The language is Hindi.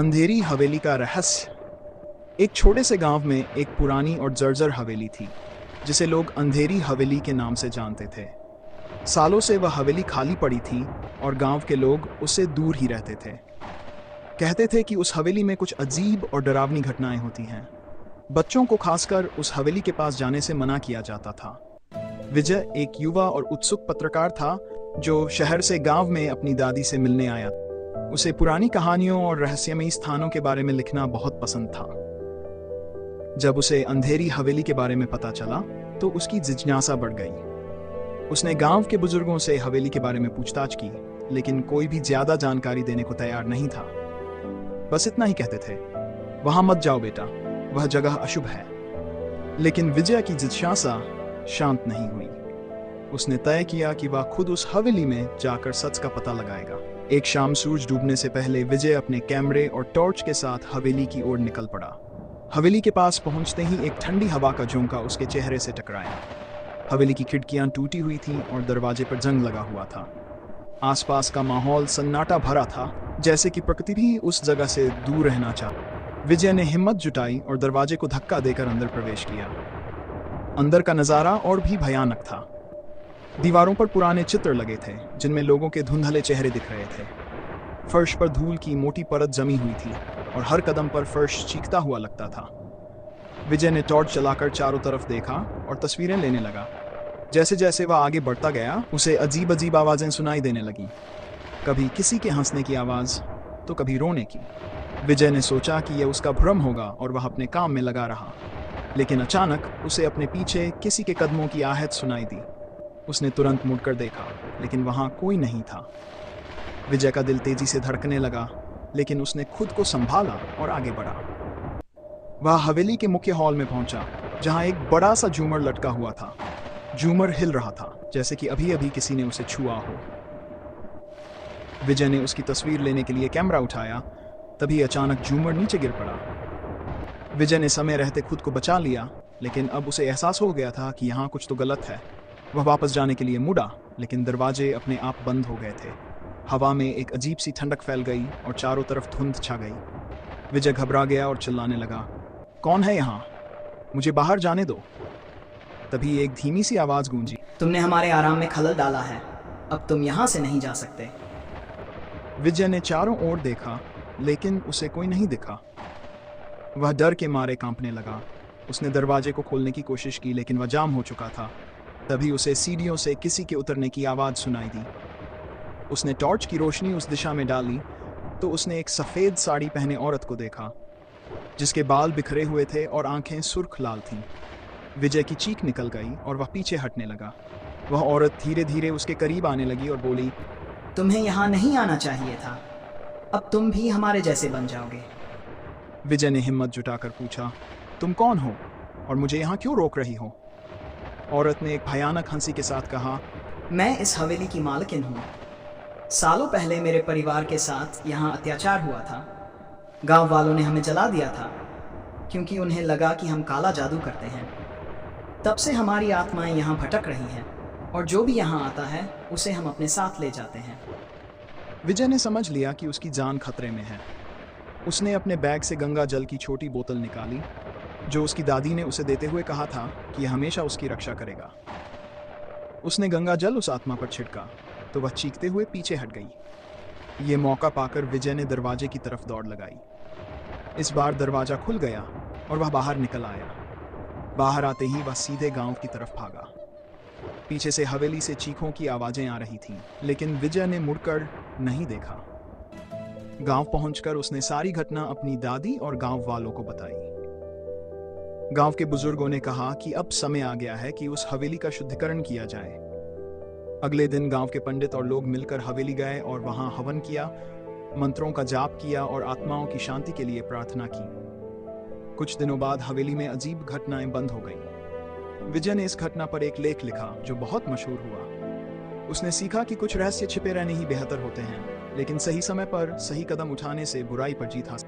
अंधेरी हवेली का रहस्य। एक छोटे से गांव में एक पुरानी और जर्जर हवेली थी जिसे लोग अंधेरी हवेली के नाम से जानते थे। सालों से वह हवेली खाली पड़ी थी और गांव के लोग उससे दूर ही रहते थे। कहते थे कि उस हवेली में कुछ अजीब और डरावनी घटनाएं होती हैं। बच्चों को खासकर उस हवेली के पास जाने से मना किया जाता था। विजय एक युवा और उत्सुक पत्रकार था जो शहर से गांव में अपनी दादी से मिलने आया। उसे पुरानी कहानियों और रहस्यमयी स्थानों के बारे में लिखना बहुत पसंद था। जब उसे अंधेरी हवेली के बारे में पता चला तो उसकी जिज्ञासा बढ़ गई। उसने गांव के बुजुर्गों से हवेली के बारे में पूछताछ की, लेकिन कोई भी ज्यादा जानकारी देने को तैयार नहीं था। बस इतना ही कहते थे, वहां मत जाओ बेटा, वह जगह अशुभ है। लेकिन विजय की जिज्ञासा शांत नहीं हुई। उसने तय किया कि वह खुद उस हवेली में जाकर सच का पता लगाएगा। एक शाम सूरज डूबने से पहले विजय अपने कैमरे और टॉर्च के साथ हवेली की ओर निकल पड़ा। हवेली के पास पहुंचते ही एक ठंडी हवा का झोंका उसके चेहरे से टकराया। हवेली की खिड़कियां टूटी हुई थीं और दरवाजे पर जंग लगा हुआ था। आसपास का माहौल सन्नाटा भरा था, जैसे कि प्रकृति भी उस जगह से दूर रहना चाहती। विजय ने हिम्मत जुटाई और दरवाजे को धक्का देकर अंदर प्रवेश किया। अंदर का नजारा और भी भयानक था। दीवारों पर पुराने चित्र लगे थे जिनमें लोगों के धुंधले चेहरे दिख रहे थे। फर्श पर धूल की मोटी परत जमी हुई थी और हर कदम पर फर्श चीखता हुआ लगता था। विजय ने टॉर्च चलाकर चारों तरफ देखा और तस्वीरें लेने लगा। जैसे जैसे वह आगे बढ़ता गया उसे अजीब अजीब आवाजें सुनाई देने लगी, कभी किसी के हंसने की आवाज तो कभी रोने की। विजय ने सोचा कि यह उसका भ्रम होगा और वह अपने काम में लगा रहा, लेकिन अचानक उसे अपने पीछे किसी के कदमों की आहट सुनाई दी। उसने तुरंत मुड़कर देखा, लेकिन वहां कोई नहीं था। विजय का दिल तेजी से धड़कने लगा, लेकिन उसने खुद को संभाला और आगे बढ़ा। वह हवेली के मुख्य हॉल में पहुंचा, जहां एक बड़ा सा झूमर लटका हुआ था। झूमर हिल रहा था, जैसे कि अभी अभी किसी ने उसे छुआ हो। विजय ने उसकी तस्वीर लेने के लिए कैमरा उठाया, तभी अचानक झूमर नीचे गिर पड़ा। विजय ने समय रहते खुद को बचा लिया, लेकिन अब उसे एहसास हो गया था कि यहाँ कुछ तो गलत है। वह वापस जाने के लिए मुड़ा, लेकिन दरवाजे अपने आप बंद हो गए थे। हवा में एक अजीब सी ठंडक फैल गई और चारों तरफ धुंध छा गई। विजय घबरा गया और चिल्लाने लगा, कौन है यहाँ? मुझे बाहर जाने दो। तभी एक धीमी सी आवाज गूंजी, तुमने हमारे आराम में खलल डाला है, अब तुम यहाँ से नहीं जा सकते। विजय ने चारों ओर देखा, लेकिन उसे कोई नहीं दिखा। वह डर के मारे कांपने लगा। उसने दरवाजे को खोलने की कोशिश की, लेकिन वह जाम हो चुका था। तभी उसे सीढ़ियों से किसी के उतरने की आवाज सुनाई दी। उसने टॉर्च की रोशनी उस दिशा में डाली तो उसने एक सफेद साड़ी पहने औरत को देखा, जिसके बाल बिखरे हुए थे और आंखें सुर्ख लाल थीं। विजय की चीख निकल गई और वह पीछे हटने लगा। वह औरत धीरे धीरे उसके करीब आने लगी और बोली, तुम्हें यहाँ नहीं आना चाहिए था, अब तुम भी हमारे जैसे बन जाओगे। विजय ने हिम्मत जुटाकर पूछा, तुम कौन हो और मुझे यहाँ क्यों रोक रही हो? औरत ने एक भयानक हंसी के साथ कहा, मैं इस हवेली की मालकिन हूँ। सालों पहले मेरे परिवार के साथ यहाँ अत्याचार हुआ था। गांव वालों ने हमें जला दिया था क्योंकि उन्हें लगा कि हम काला जादू करते हैं। तब से हमारी आत्माएं यहाँ भटक रही हैं और जो भी यहाँ आता है उसे हम अपने साथ ले जाते हैं। विजय ने समझ लिया कि उसकी जान खतरे में है। उसने अपने बैग से गंगा जल की छोटी बोतल निकाली, जो उसकी दादी ने उसे देते हुए कहा था कि यह हमेशा उसकी रक्षा करेगा। उसने गंगा जल उस आत्मा पर छिड़का तो वह चीखते हुए पीछे हट गई। ये मौका पाकर विजय ने दरवाजे की तरफ दौड़ लगाई। इस बार दरवाजा खुल गया और वह बाहर निकल आया। बाहर आते ही वह सीधे गांव की तरफ भागा। पीछे से हवेली से चीखों की आवाजें आ रही थीं, लेकिन विजय ने मुड़कर नहीं देखा। गांव पहुंचकर उसने सारी घटना अपनी दादी और गांव वालों को बताई। गांव के बुजुर्गों ने कहा कि अब समय आ गया है कि उस हवेली का शुद्धिकरण किया जाए। अगले दिन गांव के पंडित और लोग मिलकर हवेली गए और वहां हवन किया, मंत्रों का जाप किया और आत्माओं की शांति के लिए प्रार्थना की। कुछ दिनों बाद हवेली में अजीब घटनाएं बंद हो गईं। विजय ने इस घटना पर एक लेख लिखा जो बहुत मशहूर हुआ। उसने सीखा कि कुछ रहस्य छिपे रहने ही बेहतर होते हैं, लेकिन सही समय पर सही कदम उठाने से बुराई पर जीत हासिल